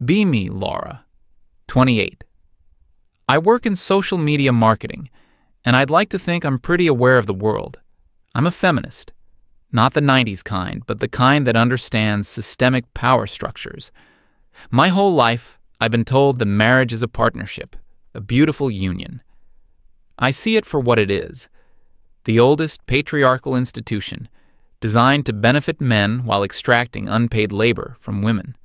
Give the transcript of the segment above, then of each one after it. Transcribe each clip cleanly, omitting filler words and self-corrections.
Be me, Laura. 28. I work in social media marketing, and I'd like to think I'm pretty aware of the world. I'm a feminist. Not the 90s kind, but the kind that understands systemic power structures. My whole life, I've been told that marriage is a partnership, a beautiful union. I see it for what it is. The oldest patriarchal institution, designed to benefit men while extracting unpaid labor from women.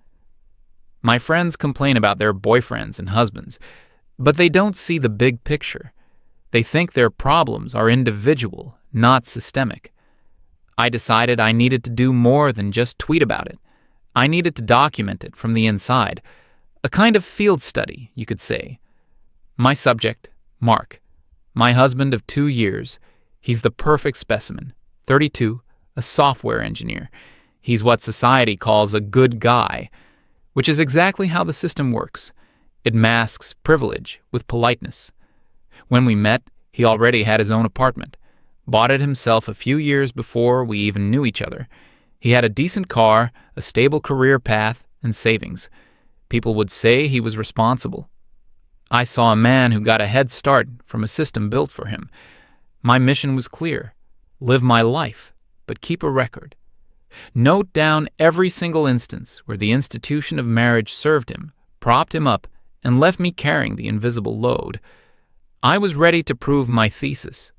My friends complain about their boyfriends and husbands, but they don't see the big picture. They think their problems are individual, not systemic. I decided I needed to do more than just tweet about it. I needed to document it from the inside. A kind of field study, you could say. My subject, Mark. My husband of 2 years. He's the perfect specimen. 32, a software engineer. He's what society calls a good guy, which is exactly how the system works. It masks privilege with politeness. When we met, he already had his own apartment. Bought it himself a few years before we even knew each other. He had a decent car, a stable career path, and savings. People would say he was responsible. I saw a man who got a head start from a system built for him. My mission was clear. Live my life, but keep a record. Note down every single instance where the institution of marriage served him, propped him up, and left me carrying the invisible load. I was ready to prove my thesis.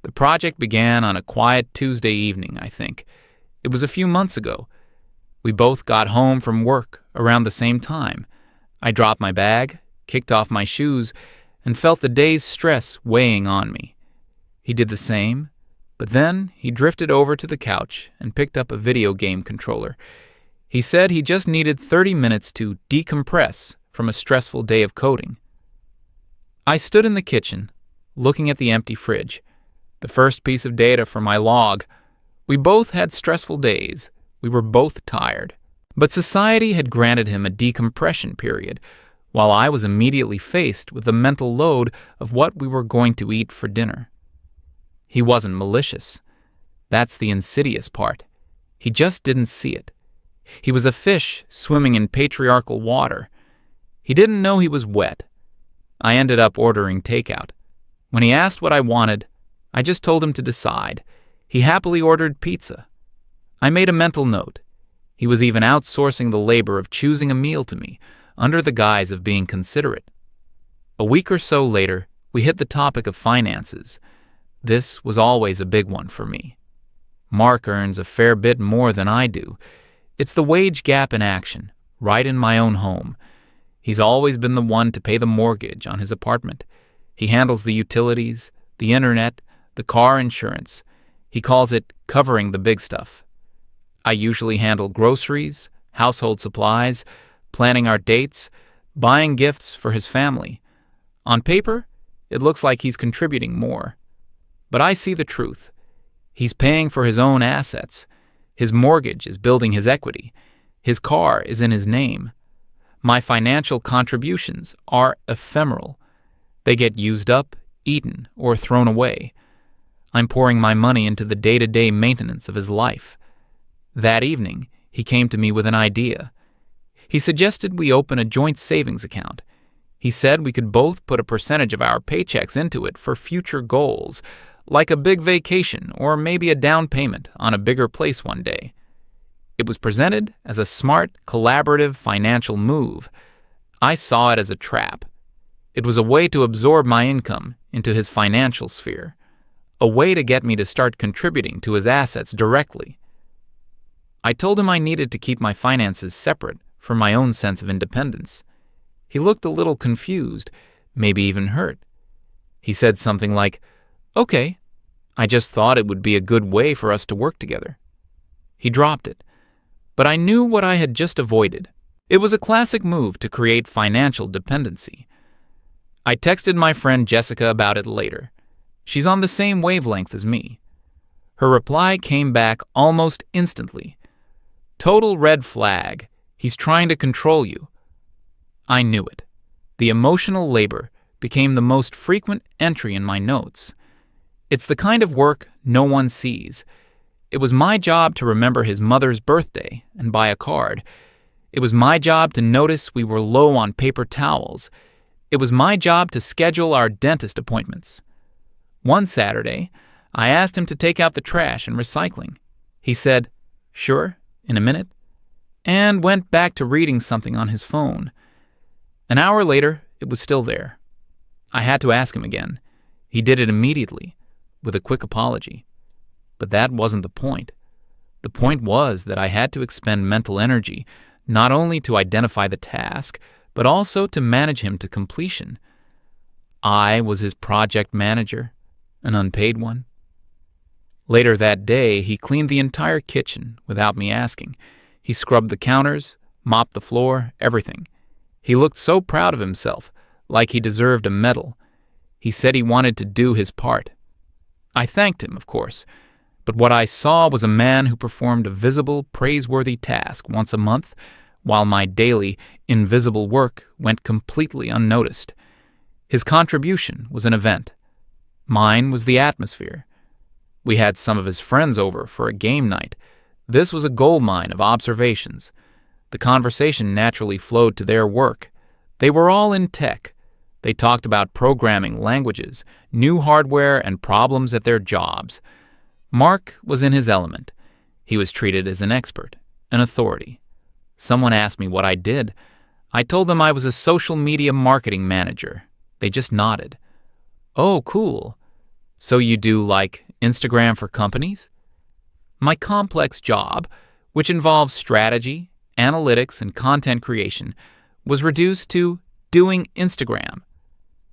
The project began on a quiet Tuesday evening, I think. It was a few months ago. We both got home from work around the same time. I dropped my bag, kicked off my shoes, and felt the day's stress weighing on me. He did the same, but then he drifted over to the couch and picked up a video game controller. He said he just needed 30 minutes to decompress from a stressful day of coding. I stood in the kitchen, looking at the empty fridge, the first piece of data for my log. We both had stressful days. We were both tired. But society had granted him a decompression period, while I was immediately faced with the mental load of what we were going to eat for dinner. He wasn't malicious. That's the insidious part. He just didn't see it. He was a fish swimming in patriarchal water. He didn't know he was wet. I ended up ordering takeout. When he asked what I wanted, I just told him to decide. He happily ordered pizza. I made a mental note. He was even outsourcing the labor of choosing a meal to me, under the guise of being considerate. A week or so later, we hit the topic of finances. This was always a big one for me. Mark earns a fair bit more than I do. It's the wage gap in action, right in my own home. He's always been the one to pay the mortgage on his apartment. He handles the utilities, the internet, the car insurance. He calls it covering the big stuff. I usually handle groceries, household supplies, planning our dates, buying gifts for his family. On paper, it looks like he's contributing more. But I see the truth. He's paying for his own assets. His mortgage is building his equity. His car is in his name. My financial contributions are ephemeral. They get used up, eaten, or thrown away. I'm pouring my money into the day-to-day maintenance of his life. That evening, he came to me with an idea. He suggested we open a joint savings account. He said we could both put a percentage of our paychecks into it for future goals, like a big vacation or maybe a down payment on a bigger place one day. It was presented as a smart, collaborative financial move. I saw it as a trap. It was a way to absorb my income into his financial sphere, a way to get me to start contributing to his assets directly. I told him I needed to keep my finances separate for my own sense of independence. He looked a little confused, maybe even hurt. He said something like, "Okay, I just thought it would be a good way for us to work together." He dropped it, but I knew what I had just avoided. It was a classic move to create financial dependency. I texted my friend Jessica about it later. She's on the same wavelength as me. Her reply came back almost instantly. "Total red flag. He's trying to control you." I knew it. The emotional labor became the most frequent entry in my notes. It's the kind of work no one sees. It was my job to remember his mother's birthday and buy a card. It was my job to notice we were low on paper towels. It was my job to schedule our dentist appointments. One Saturday, I asked him to take out the trash and recycling. He said, "Sure, in a minute," and went back to reading something on his phone. An hour later, it was still there. I had to ask him again. He did it immediately, with a quick apology. But that wasn't the point. The point was that I had to expend mental energy, not only to identify the task, but also to manage him to completion. I was his project manager, an unpaid one. Later that day, he cleaned the entire kitchen without me asking. He scrubbed the counters, mopped the floor, everything. He looked so proud of himself, like he deserved a medal. He said he wanted to do his part. I thanked him, of course, but what I saw was a man who performed a visible, praiseworthy task once a month, while my daily, invisible work went completely unnoticed. His contribution was an event. Mine was the atmosphere. We had some of his friends over for a game night. This was a goldmine of observations. The conversation naturally flowed to their work. They were all in tech. They talked about programming languages, new hardware, and problems at their jobs. Mark was in his element. He was treated as an expert, an authority. Someone asked me what I did. I told them I was a social media marketing manager. They just nodded. "Oh, cool. So you do, like, Instagram for companies?" My complex job, which involves strategy, analytics, and content creation, was reduced to doing Instagram.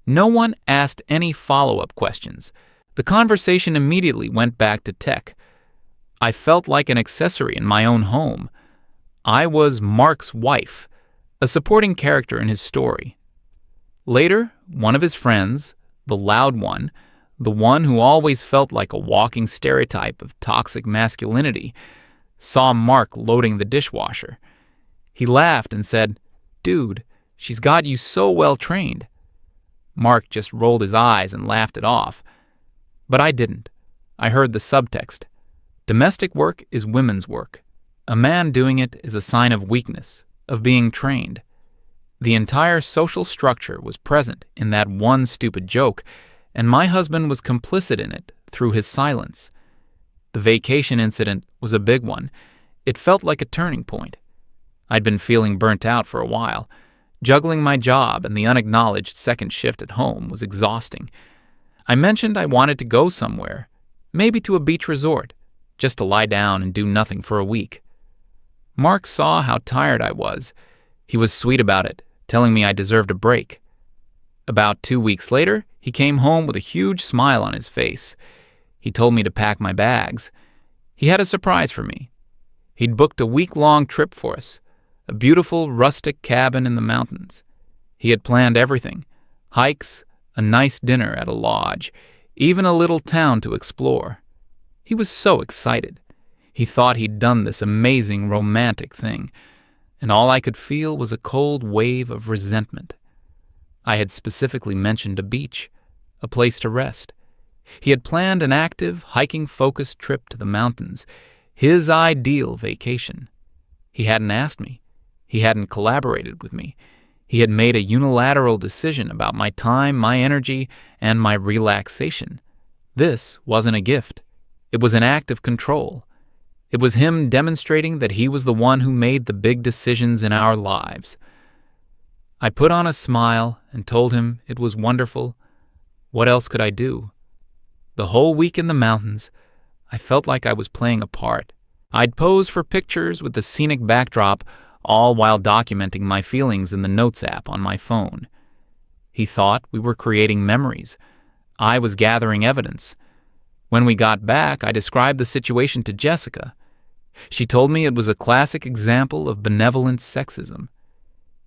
No one asked any follow-up questions. The conversation immediately went back to tech. I felt like an accessory in my own home. I was Mark's wife, a supporting character in his story. Later, one of his friends, the loud one, the one who always felt like a walking stereotype of toxic masculinity, saw Mark loading the dishwasher. He laughed and said, "Dude, she's got you so well trained." Mark just rolled his eyes and laughed it off. But I didn't. I heard the subtext. Domestic work is women's work. A man doing it is a sign of weakness, of being trained. The entire social structure was present in that one stupid joke, and my husband was complicit in it through his silence. The vacation incident was a big one. It felt like a turning point. I'd been feeling burnt out for a while. Juggling my job and the unacknowledged second shift at home was exhausting. I mentioned I wanted to go somewhere, maybe to a beach resort, just to lie down and do nothing for a week. Mark saw how tired I was. He was sweet about it, telling me I deserved a break. About 2 weeks later, he came home with a huge smile on his face. He told me to pack my bags. He had a surprise for me. He'd booked a week-long trip for us, a beautiful rustic cabin in the mountains. He had planned everything: hikes, a nice dinner at a lodge, even a little town to explore. He was so excited. He thought he'd done this amazing romantic thing, and all I could feel was a cold wave of resentment. I had specifically mentioned a beach, a place to rest. He had planned an active, hiking-focused trip to the mountains, his ideal vacation. He hadn't asked me. He hadn't collaborated with me. He had made a unilateral decision about my time, my energy, and my relaxation. This wasn't a gift. It was an act of control. It was him demonstrating that he was the one who made the big decisions in our lives. I put on a smile and told him it was wonderful. What else could I do? The whole week in the mountains, I felt like I was playing a part. I'd pose for pictures with the scenic backdrop, all while documenting my feelings in the Notes app on my phone. He thought we were creating memories. I was gathering evidence. When we got back, I described the situation to Jessica. She told me it was a classic example of benevolent sexism.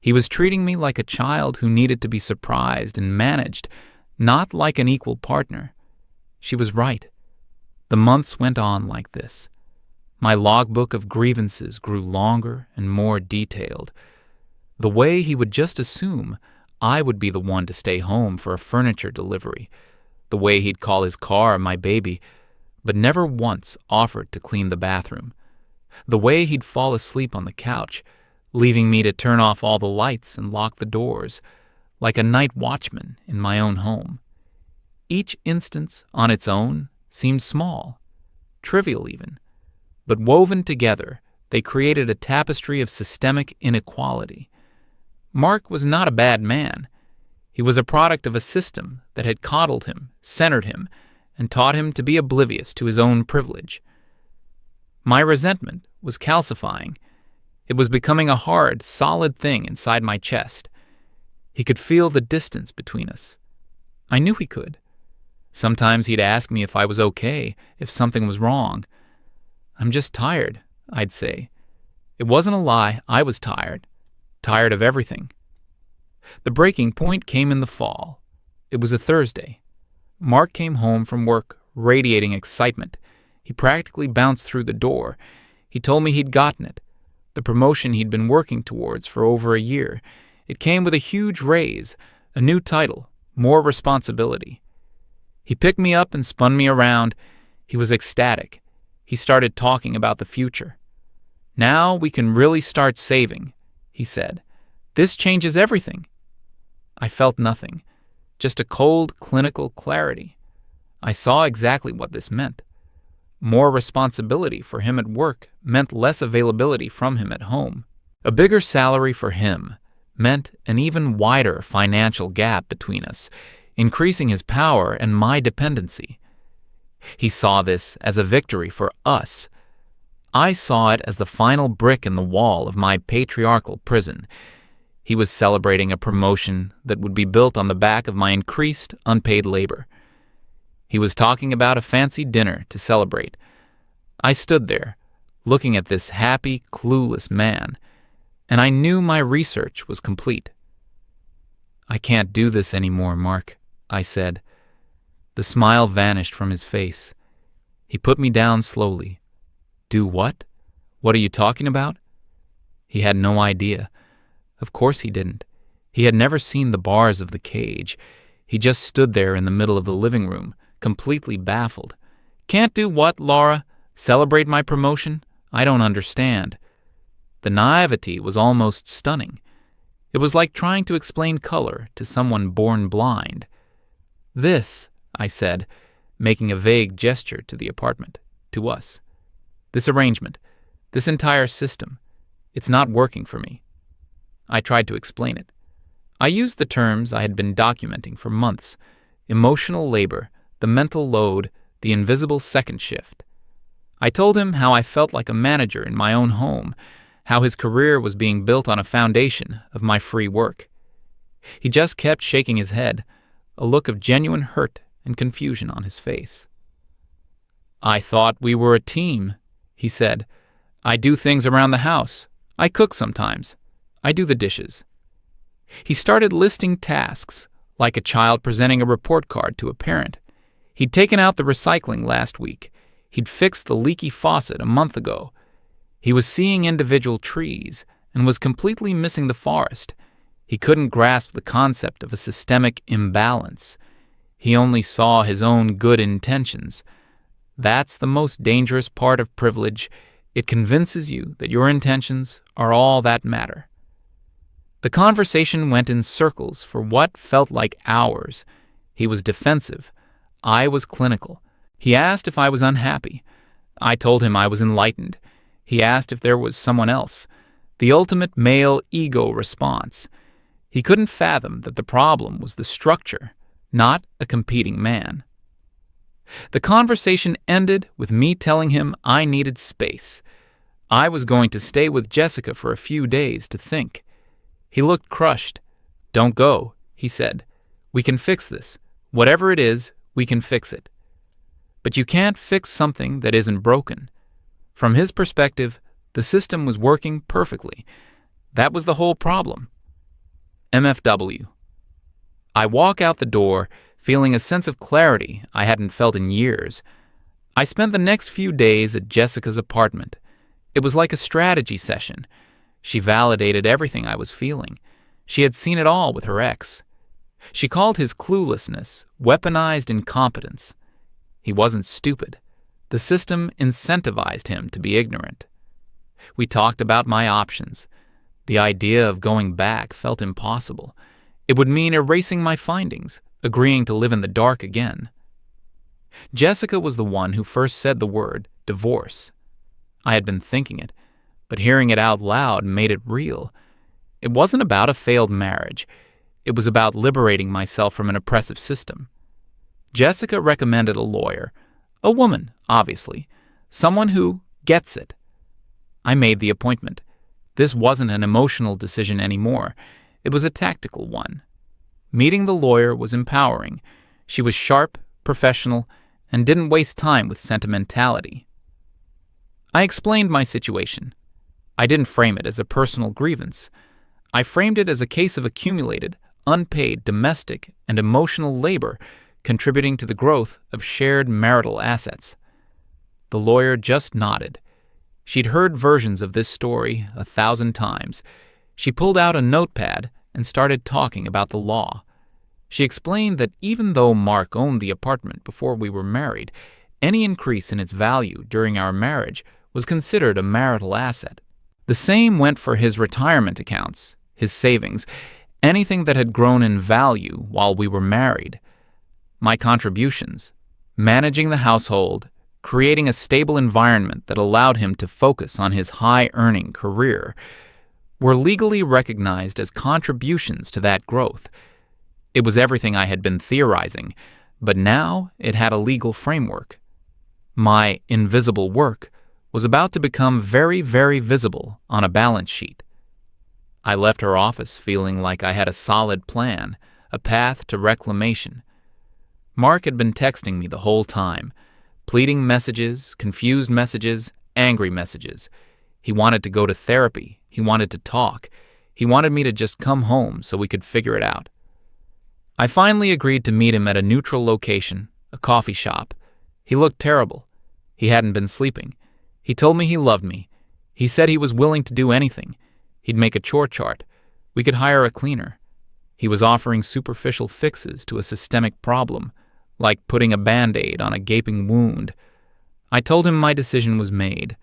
He was treating me like a child who needed to be surprised and managed, not like an equal partner. She was right. The months went on like this. My logbook of grievances grew longer and more detailed. The way he would just assume I would be the one to stay home for a furniture delivery. The way he'd call his car my baby, but never once offered to clean the bathroom. The way he'd fall asleep on the couch, leaving me to turn off all the lights and lock the doors, like a night watchman in my own home. Each instance on its own seemed small, trivial even, but woven together, they created a tapestry of systemic inequality. Mark was not a bad man. He was a product of a system that had coddled him, centered him, and taught him to be oblivious to his own privilege. My resentment was calcifying. It was becoming a hard, solid thing inside my chest. He could feel the distance between us. I knew he could. Sometimes he'd ask me if I was okay, if something was wrong. "I'm just tired," I'd say. It wasn't a lie. I was tired of everything. The breaking point came in the fall. It was a Thursday. Mark came home from work, radiating excitement. He practically bounced through the door. He told me he'd gotten it, the promotion he'd been working towards for over a year. It came with a huge raise, a new title, more responsibility. He picked me up and spun me around. He was ecstatic. He started talking about the future. "Now we can really start saving," he said. "This changes everything." I felt nothing, just a cold, clinical clarity. I saw exactly what this meant. More responsibility for him at work meant less availability from him at home. A bigger salary for him meant an even wider financial gap between us, increasing his power and my dependency. He saw this as a victory for us. I saw it as the final brick in the wall of my patriarchal prison. He was celebrating a promotion that would be built on the back of my increased unpaid labor. He was talking about a fancy dinner to celebrate. I stood there, looking at this happy, clueless man, and I knew my research was complete. "I can't do this anymore, Mark," I said. The smile vanished from his face. He put me down slowly. "Do what? What are you talking about?" He had no idea. Of course he didn't. He had never seen the bars of the cage. He just stood there in the middle of the living room, completely baffled. "Can't do what, Laura? Celebrate my promotion? I don't understand." The naivety was almost stunning. It was like trying to explain color to someone born blind. "This," I said, making a vague gesture to the apartment, to us. "This arrangement, this entire system, it's not working for me." I tried to explain it. I used the terms I had been documenting for months: emotional labor, the mental load, the invisible second shift. I told him how I felt like a manager in my own home, how his career was being built on a foundation of my free work. He just kept shaking his head, a look of genuine hurt and confusion on his face. "I thought we were a team," he said. "I do things around the house. I cook sometimes. I do the dishes." He started listing tasks, like a child presenting a report card to a parent. He'd taken out the recycling last week. He'd fixed the leaky faucet a month ago. He was seeing individual trees and was completely missing the forest. He couldn't grasp the concept of a systemic imbalance. He only saw his own good intentions. That's the most dangerous part of privilege. It convinces you that your intentions are all that matter. The conversation went in circles for what felt like hours. He was defensive. I was clinical. He asked if I was unhappy. I told him I was enlightened. He asked if there was someone else. The ultimate male ego response. He couldn't fathom that the problem was the structure, not a competing man. The conversation ended with me telling him I needed space. I was going to stay with Jessica for a few days to think. He looked crushed. "Don't go," he said. "We can fix this. Whatever it is, we can fix it." But you can't fix something that isn't broken. From his perspective, the system was working perfectly. That was the whole problem. MFW. I walk out the door, feeling a sense of clarity I hadn't felt in years. I spent the next few days at Jessica's apartment. It was like a strategy session. She validated everything I was feeling. She had seen it all with her ex. She called his cluelessness weaponized incompetence. He wasn't stupid. The system incentivized him to be ignorant. We talked about my options. The idea of going back felt impossible. It would mean erasing my findings, agreeing to live in the dark again. Jessica was the one who first said the word divorce. I had been thinking it, but hearing it out loud made it real. It wasn't about a failed marriage. It was about liberating myself from an oppressive system. Jessica recommended a lawyer, a woman, obviously, someone who gets it. I made the appointment. This wasn't an emotional decision anymore. It was a tactical one. Meeting the lawyer was empowering. She was sharp, professional, and didn't waste time with sentimentality. I explained my situation. I didn't frame it as a personal grievance. I framed it as a case of accumulated, unpaid domestic and emotional labor contributing to the growth of shared marital assets. The lawyer just nodded. She'd heard versions of this story 1,000 times. She pulled out a notepad and started talking about the law. She explained that even though Mark owned the apartment before we were married, any increase in its value during our marriage was considered a marital asset. The same went for his retirement accounts, his savings, anything that had grown in value while we were married. My contributions, managing the household, creating a stable environment that allowed him to focus on his high-earning career, were legally recognized as contributions to that growth. It was everything I had been theorizing, but now it had a legal framework. My invisible work was about to become very, very visible on a balance sheet. I left her office feeling like I had a solid plan, a path to reclamation. Mark had been texting me the whole time, pleading messages, confused messages, angry messages. He wanted to go to therapy. He wanted to talk. He wanted me to just come home so we could figure it out. I finally agreed to meet him at a neutral location, a coffee shop. He looked terrible. He hadn't been sleeping. He told me he loved me. He said he was willing to do anything. He'd make a chore chart. We could hire a cleaner. He was offering superficial fixes to a systemic problem, like putting a Band-Aid on a gaping wound. I told him my decision was made.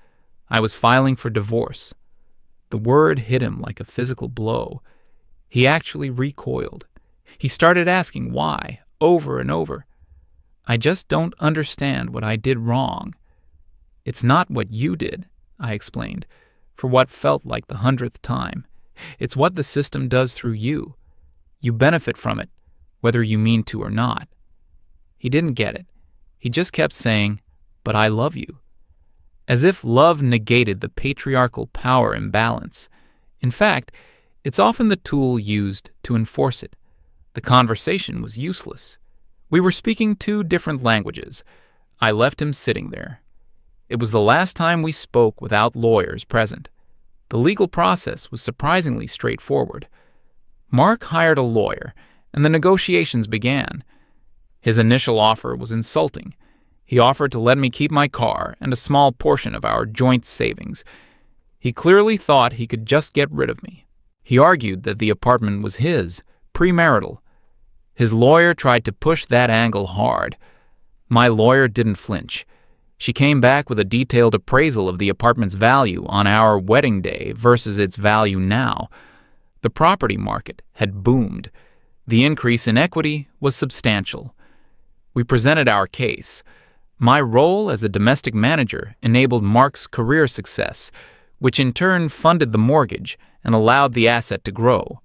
I was filing for divorce. The word hit him like a physical blow. He actually recoiled. He started asking why, over and over. I just don't understand what I did wrong. It's not what you did, I explained, for what felt like the 100th time. It's what the system does through you. You benefit from it, whether you mean to or not. He didn't get it. He just kept saying, "But I love you," as if love negated the patriarchal power imbalance. In fact, it's often the tool used to enforce it. The conversation was useless. We were speaking two different languages. I left him sitting there. It was the last time we spoke without lawyers present. The legal process was surprisingly straightforward. Mark hired a lawyer, and the negotiations began. His initial offer was insulting. He offered to let me keep my car and a small portion of our joint savings. He clearly thought he could just get rid of me. He argued that the apartment was his, premarital. His lawyer tried to push that angle hard. My lawyer didn't flinch. She came back with a detailed appraisal of the apartment's value on our wedding day versus its value now. The property market had boomed. The increase in equity was substantial. We presented our case. My role as a domestic manager enabled Mark's career success, which in turn funded the mortgage and allowed the asset to grow.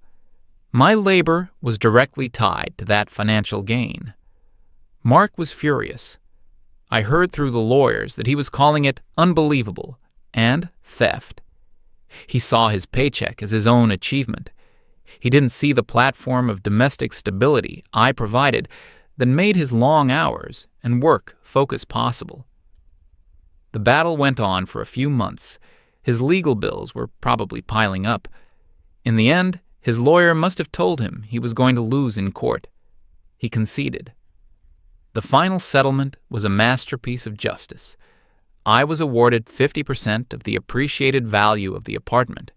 My labor was directly tied to that financial gain. Mark was furious. I heard through the lawyers that he was calling it unbelievable and theft. He saw his paycheck as his own achievement. He didn't see the platform of domestic stability I provided that made his long hours and work focus possible. The battle went on for a few months. His legal bills were probably piling up. In the end, his lawyer must have told him he was going to lose in court. He conceded. The final settlement was a masterpiece of justice. I was awarded 50% of the appreciated value of the apartment.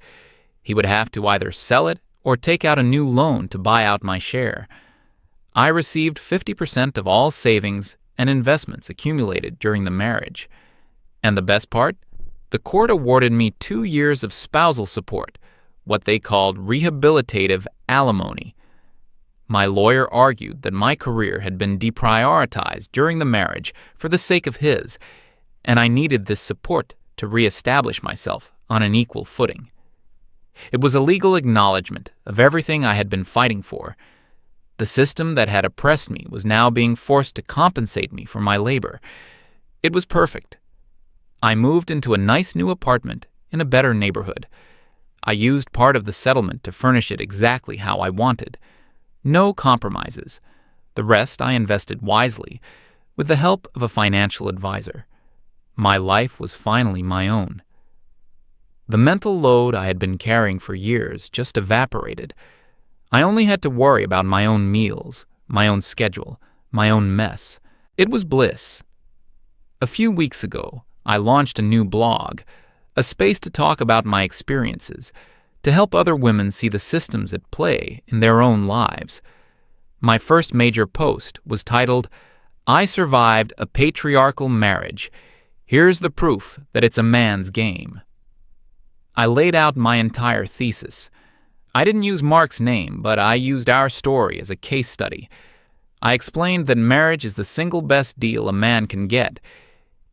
He would have to either sell it or take out a new loan to buy out my share. I received 50% of all savings and investments accumulated during the marriage. And the best part? The court awarded me 2 years of spousal support, what they called rehabilitative alimony. My lawyer argued that my career had been deprioritized during the marriage for the sake of his, and I needed this support to reestablish myself on an equal footing. It was a legal acknowledgement of everything I had been fighting for. The system that had oppressed me was now being forced to compensate me for my labor. It was perfect. I moved into a nice new apartment in a better neighborhood. I used part of the settlement to furnish it exactly how I wanted. No compromises. The rest I invested wisely, with the help of a financial advisor. My life was finally my own. The mental load I had been carrying for years just evaporated. I only had to worry about my own meals, my own schedule, my own mess. It was bliss. A few weeks ago, I launched a new blog, a space to talk about my experiences, to help other women see the systems at play in their own lives. My first major post was titled, "I Survived a Patriarchal Marriage. Here's the proof that it's a man's game." I laid out my entire thesis. I didn't use Mark's name, but I used our story as a case study. I explained that marriage is the single best deal a man can get.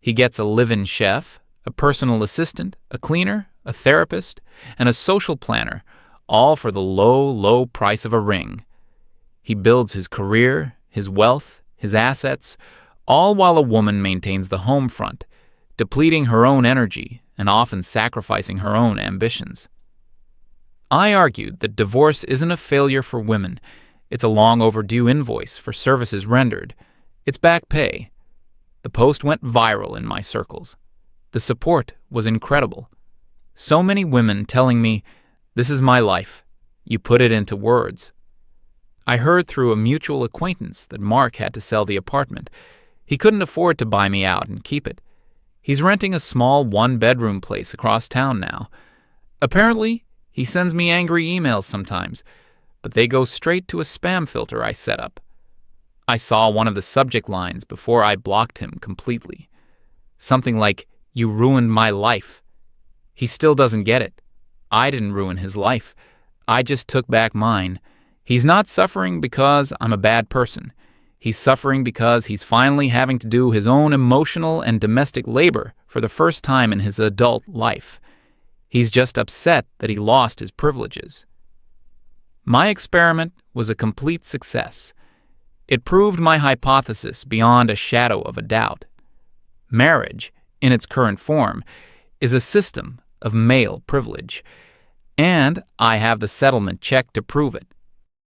He gets a live-in chef, a personal assistant, a cleaner, a therapist, and a social planner, all for the low, low price of a ring. He builds his career, his wealth, his assets, all while a woman maintains the home front, depleting her own energy and often sacrificing her own ambitions. I argued that divorce isn't a failure for women. It's a long overdue invoice for services rendered. It's back pay. The post went viral in my circles. The support was incredible. So many women telling me, "This is my life. You put it into words." I heard through a mutual acquaintance that Mark had to sell the apartment. He couldn't afford to buy me out and keep it. He's renting a small one-bedroom place across town now. Apparently, he sends me angry emails sometimes, but they go straight to a spam filter I set up. I saw one of the subject lines before I blocked him completely. Something like, "You ruined my life." He still doesn't get it. I didn't ruin his life. I just took back mine. He's not suffering because I'm a bad person. He's suffering because he's finally having to do his own emotional and domestic labor for the first time in his adult life. He's just upset that he lost his privileges. My experiment was a complete success. It proved my hypothesis beyond a shadow of a doubt. Marriage, in its current form, is a system of male privilege, and I have the settlement check to prove it.